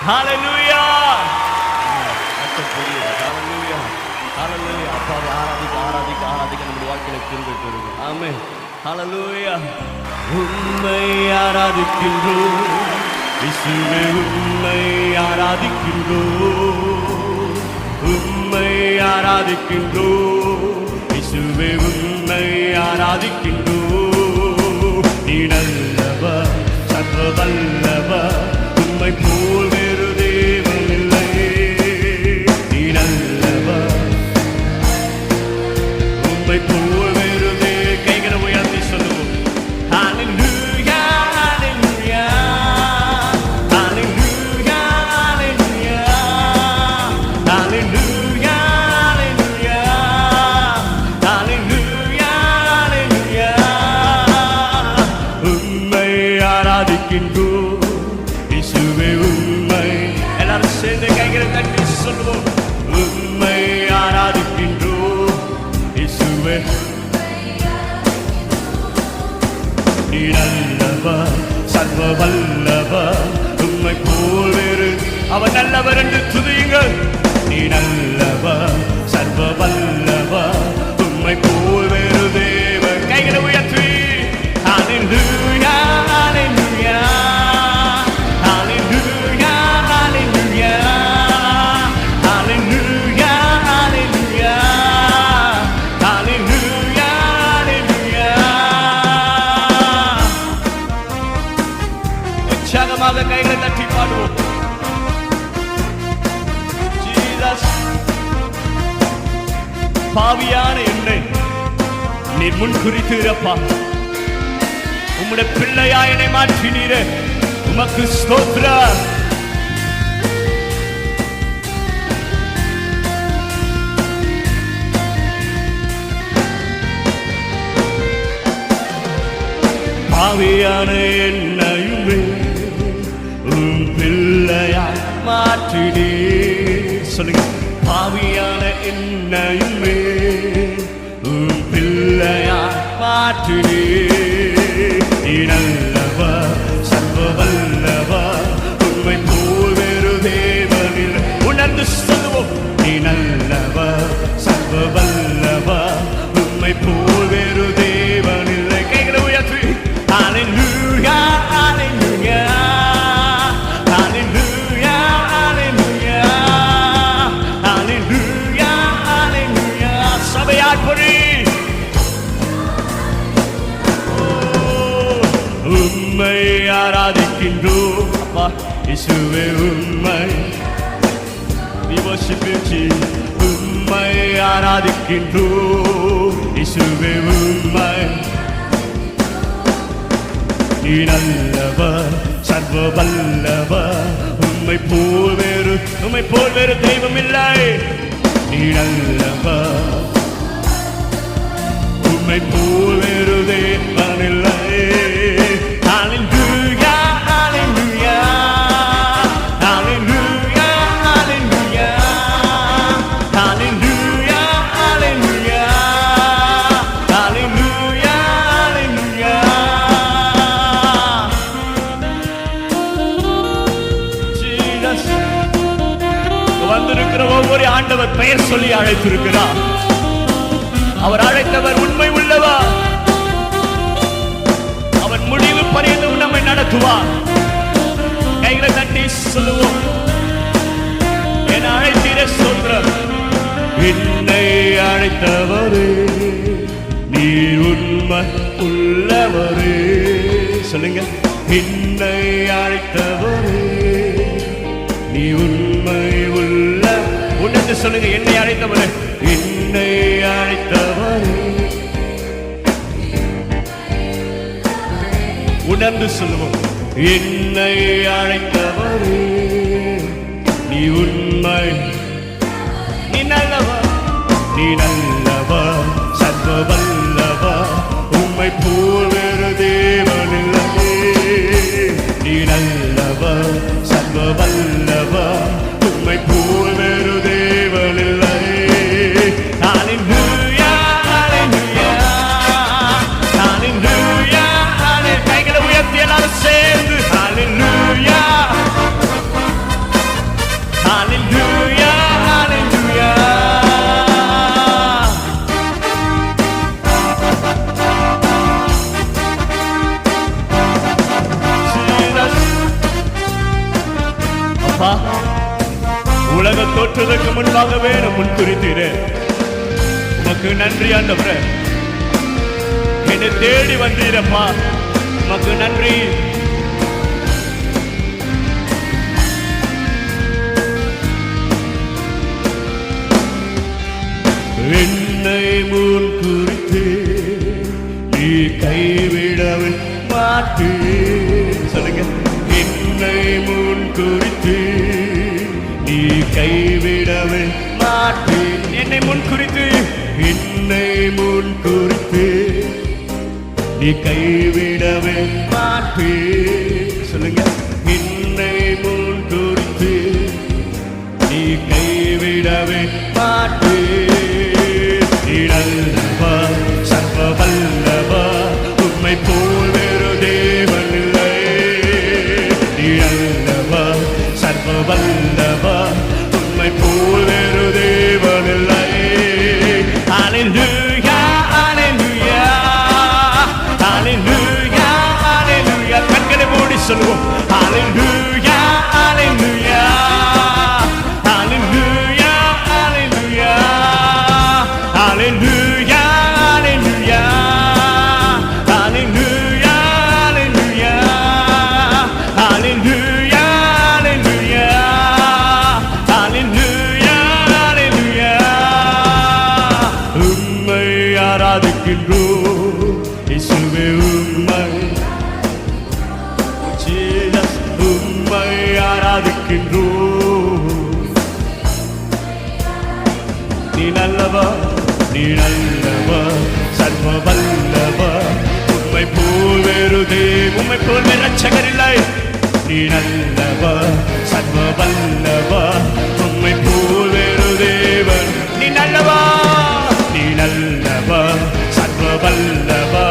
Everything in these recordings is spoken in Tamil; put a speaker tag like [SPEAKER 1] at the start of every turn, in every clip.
[SPEAKER 1] ஹalleluya. ஹalleluya. ஹalleluya. அப்பாவை ஆராதிக்க ஆராதிக்க ஆராதிக்க நம்முடைய வாழ்க்கையில கிருபை பெருகும். ஆமென். ஹalleluya. உம்மை ஆராதிக்கின்றோம் இயேசுவே, உம்மை ஆராதிக்கின்றோம், உம்மை ஆராதிக்கின்றோம் இயேசுவே, உம்மை ஆராதிக்கின்றோம். நீ நல்லவர், சர்வ வல்லவர், உம்மை போல் வேறு தேவன் இல்லை. நீ நல்லவர், உம்மை போல் வேறு கைகளை உயர்த்தி சொல்லுவோம். ஹalleluya, ஹalleluya, ஹalleluya, ஹalleluya, ஹalleluya, ஹalleluya, ஹalleluya. உம்மை ஆராதிக்கின்றோம் இயேசுவே, உம்மை. எல்லாரும் சேர்ந்து கைகளை தட்டி சொல்லுவோம். உம்மை ஆராதிக்கின்றோம் இயேசுவே, நீ நல்லவர், சர்வ வல்லவர், உம்மை போல் வேறு. அவர் நல்லவர் என்று துதியுங்கள். நீ நல்லவர், சர்வ வல்லவர், உம்மை போல் வேறு தேவன். கைகளை உயர்த்தி ஹalleluya, ஹalleluya, ஹalleluya, ஹalleluya, ஹalleluya, ஹalleluya, ஹalleluya, ஹalleluya. உற்சாகமாக கைகளை தட்டி பாடுவோம். ஜீசஸ், பாவியான என்னை நீர் முன் குறித்தீரப்பா. உம்முடைய பிள்ளையா என்னை மாற்றினீரே, உமக்கு ஸ்தோத்திரம். பாவியான என்னையுமே உம் பிள்ளையாய் மாற்றினீர். சொல்லுங்க. பாவியான என்னையுமே உம் பிள்ளையாய் மாற்றினீர். நீ நல்லவர், சர்வ வல்லவர், உம்மை போல் வேறு தேவனில். உணர்ந்து சொல்லுவோம். நீ நல்லவர், சர்வ வல்லவர், உம்மை போல் வேறு தேவனில்லை. கைகளை உயர்த்தி ஹalleluya, ஹalleluya, ஹalleluya, ஹalleluya, ஹalleluya, ஹalleluya. சபையார் பொறி உம்மை ஆராதிக்கின்றோம் அப்பா இயேசுவே, உம்மை. We worship you Jesus. உம்மை ஆராதிக்கின்றோம் இயேசுவே, உம்மை. நீ நல்லவர், சர்வ வல்லவர், உம்மை போல் வேறு, உம்மை போல் வேறு தெய்வம் இல்லை. நீ நல்லவர், உம்மை போல் வேறு தேவன் இல்லை. ஹalleluya, ஹalleluya, ஹalleluya, ஹalleluya, ஹalleluya, ஹalleluya, ஹalleluya, ஹalleluya. ஜீசஸ், வந்திருக்கிற ஒவ்வொரு ஆண்டவர் பெயர் சொல்லி அழைத்திருக்கிறார். அவர் அழைத்தவர் உண்மை உள்ளவர். அவர் முடிவு பரியந்தம் நம்மை நடத்துவார். கைகளை தட்டி சொல்லுவோம். என் அழைத்தீர சொல்றார். என்னை அழைத்தவரே, நீ உண்மை உள்ளவரே. சொல்லுங்க. என்னை அழைத்தவரே, நீ உண்மை உள்ள. உணர்ந்து சொல்லுங்க. என்னை அழைத்தவரே, என்னை அழைத்தவரே. உணர்ந்து சொல்லுவோம். என்னை அழைத்தவரே, நீ உண்மை. நீ நல்லவர், நீ நல்லவர், சர்வ வல்லவர், உம்மை போல் வேறு தேவன் இல்லை. நீ நல்லவர், சர்வ வல்லவர், உம்மை போல் வேறு தேவன் இல்லை. ஹalleluya, ஹalleluya, ஹalleluya, ஹalleluya. கைகளை உயர்த்தி எல்லாரும் சேர்ந்து ஹalleluya. உலக தோற்றுவதற்கு முன்பாகவே முன் குறித்தீரே. உமக்கு நன்றி ஆண்டவரே. என்னை தேடி வந்தீரப்பா, உமக்கு நன்றி. என்னை முன் குறித்து நீ கைவிடவே மாட்டே. சொல்லுங்க. என்னை முன் குறித்து நீ கைவிடவே மாட்டே. என்னை முன் குறித்து, என்னை முன் குறித்து நீ கைவிடவே மாட்டே. சொல்லுங்க. என்னை முன் குறித்து நீ கைவிடவே மாட்டே. நல்லவா, சர்வ வல்லவா, உம்மை போல் வேறு தேவன் இல்லை. நல்லவா, சர்வ வல்லவா, உம்மை போல் வேறு தேவன் இல்லை. ஹல்லேலூயா, ஹல்லேலூயா, ஹல்லேலூயா, ஹல்லேலூயா. கண்களை மூடி சொல்லுவோம். ஹல்லேலூயா, ஹல்லேலூயா, ஹல்லேலூயா, ஹல்லேலூயா, ஹல்லேலூயா, ஹல்லேலூயா, ஹல்லேலூயா, ஹல்லேலூயா, ஹல்லேலூயா, ஹல்லேலூயா, ஹல்லேலூயா. உம்மை ஆராதிக்கின்றோம் இயேசுவே, உம்மை ஜீசஸ், உம்மை ஆராதிக்கின்றோம். நீ நல்லவா, நீ நல்லவா, சர்வ வல்லவா, உம்மை போல் வேறு தேவன், உம்மை போல் வேறு ரட்சகர் இல்லை. நீ நல்லவா, சர்வ வல்லவா, உம்மை போல் வேறு தேவன். நீ நல்லவா, நீ நல்லவா, சர்வ வல்லவா,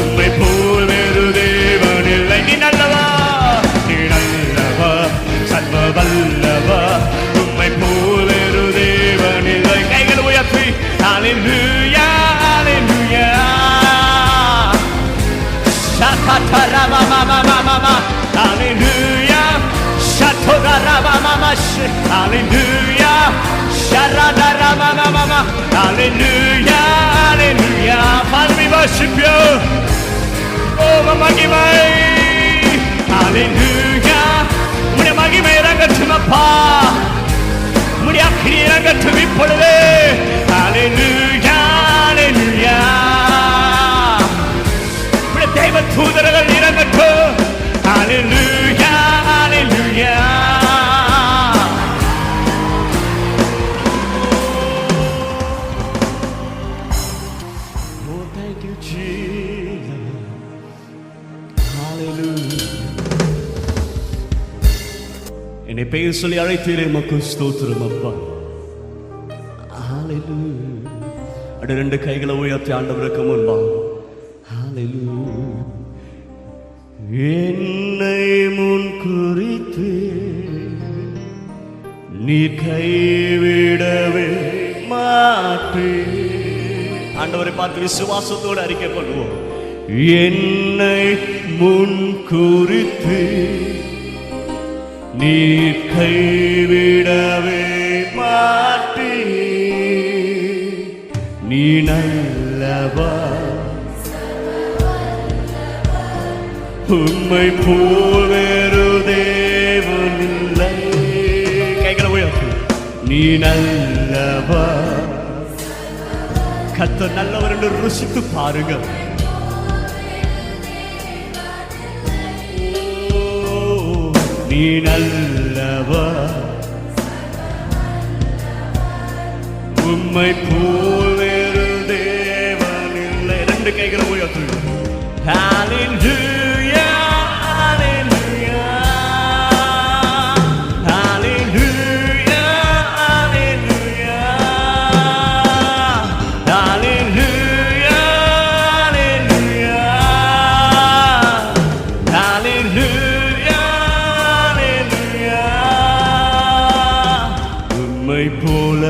[SPEAKER 1] உம்மை போல் வேறு தேவன் இல்லை. நீ நல்லவா, நீ நல்லவா, சர்வ வல்லவா, உம்மை போல் வேறு தேவன் இல்லை. கைகளை உயர்த்தி ஹல்லேலூயா, ஹல்லேலூயா. ஷாதரமமமமமம ஹல்லேலூயா, ஷாதரமமமம ஹல்லேலூயா, ஷரதரமமமம ஹல்லேலூயா, ஹல்லேலூயா. Father, we worship you. Oh, மகிமை. ஹல்லேலூயா. உம்முடைய மகிமை இறங்கட்டும் அப்பா, உம்முடைய அக்கினி இறங்கட்டும் இப்பொழுது. ஹல்லேலூயா, ஹல்லேலூயா. உம்முடைய தேவ தூதர்கள் இறங்கட்டும். ஹல்லேலூயா, ஹல்லேலூயா. Oh, thank you, Jesus. Hallelujah. என்னை பெயர் சொல்லி அழைத்தீரே, உமக்கு ஸ்தோத்திரம் அப்பா. ஹல்லேலூயா. அட ரெண்டு கைகளை உயர்த்தி ஆண்டவருக்கு முன்பா. ஹல்லேலூயா. என்னை முன் குறித்து நீ கைவிடவே மாட்டே. ஆண்டவரை பார்த்து விசுவாசத்தோடு அறிக்கை பண்ணுவோம். என்னை முன் குறித்து நீ கைவிடவே மாட்டே. நீ நல்லவா, உம்மை போல் வேறு தேவன் இல்லை. கைகளை உயர்த்து. நீ நல்லவா, கர்த்தர் நல்லவர் என்று ருசித்து பாருங்க. நீ நல்லவா, உம்மை போல் வேறு தேவன் இல்லை. ரெண்டு கைகளை உயர்த்து. ஹல்லேலூயா, ஹல்லேலூயா, ஹல்லேலூயா, ஹல்லேலூயா, ஹல்லேலூயா, ஹல்லேலூயா, ஹல்லேலூயா, ஹல்லேலூயா. உம்மை போல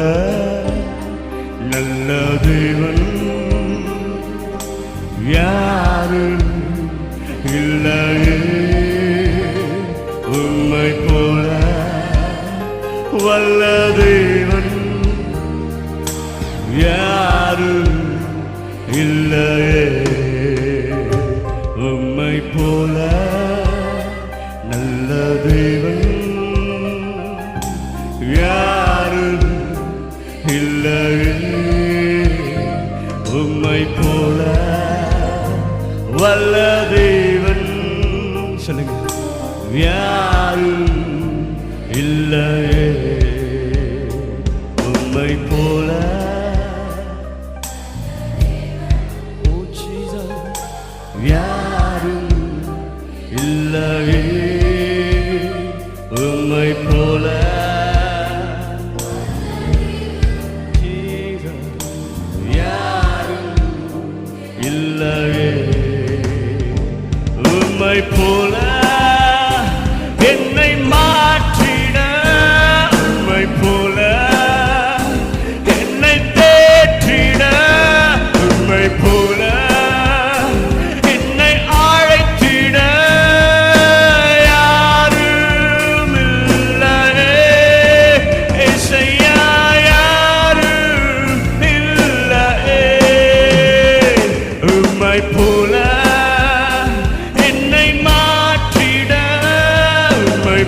[SPEAKER 1] நல்ல தேவன் யாரு உம்மை போல நல்ல தேவன் யாரும் இல்லையே. உம்மை போல வல்ல தேவன் சொல்லுங்க யாரும் இல்லையே. உம்மை போல யாரும் இல்லையே. உம்மை போல உம்மை போல என்னை மாற்றிட, உம்மை போல என்னை தேற்றிட, உம்மை போல என்னை அழைத்திட யாரும் இல்லையே. இசையா யாரும் இல்லையே. உம்மை போல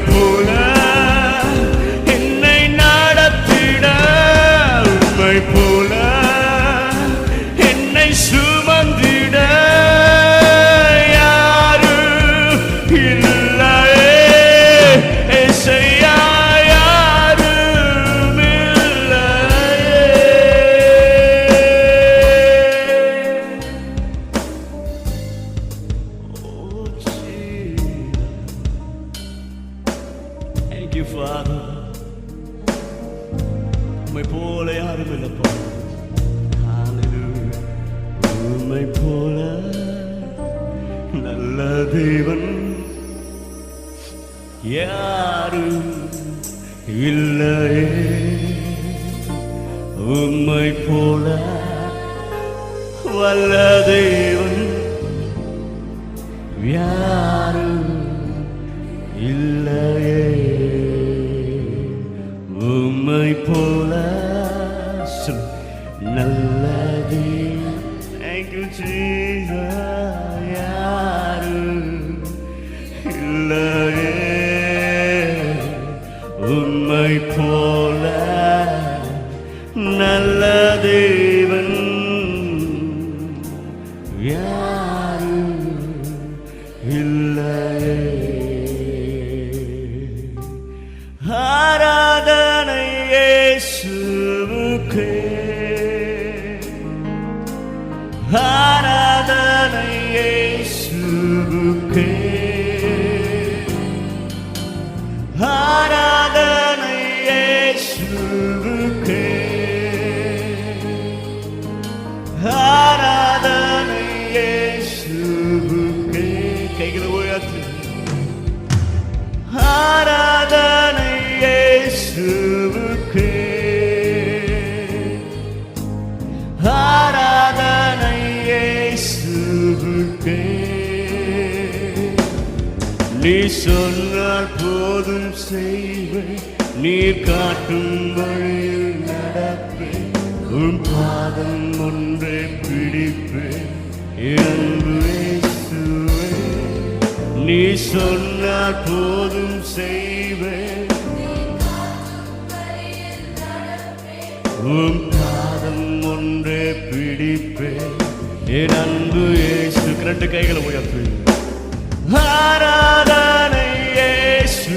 [SPEAKER 1] போல என்னை நடத்திட, உம்மை போல என்னை சுமந்திட யாரும் இல்லையே. இசையா யாரும் இல்லையே. Thank you, Father. உம்மை போல யாரும் இல்லப்பா. Hallelujah. உம்மை போல நல்ல தேவன் யாரும் இல்லையே. உம்மை போல வல்ல தேவன் யாரும் இல்லையே. உம்மை போல நல்லது. Thank you, Jesus. யாரும் இல்லையே. உம்மை போல நல்ல தேவன் யாரும் இல்லையே. ஆராதனை இயேசுவுக்கே, ஆராதனை இயேசுவுக்கே, ஆராதனை இயேசுவுக்கே, ஆராதனை இயேசுவுக்கே. கைகளை உயர்த்து. ஆராதனை இயேசுவுக்கே, ஆராதனை இயேசுவுக்கே. நீ சொன்னால் போதும் செய்வேன், நீர் காட்டும் வழியில் நடப்பேன், உன் பாதம் ஒன்றை பிடிப்பேன் அன்பு இயேசுவே. நீ சொன்னால் போதும் செய்வேன், உன் பாதம் ஒன்றே பிடிப்பேன் என் அன்பு இயேசு. ரெண்டு கைகளை உயர்த்து. ஆராதனை இயேசு,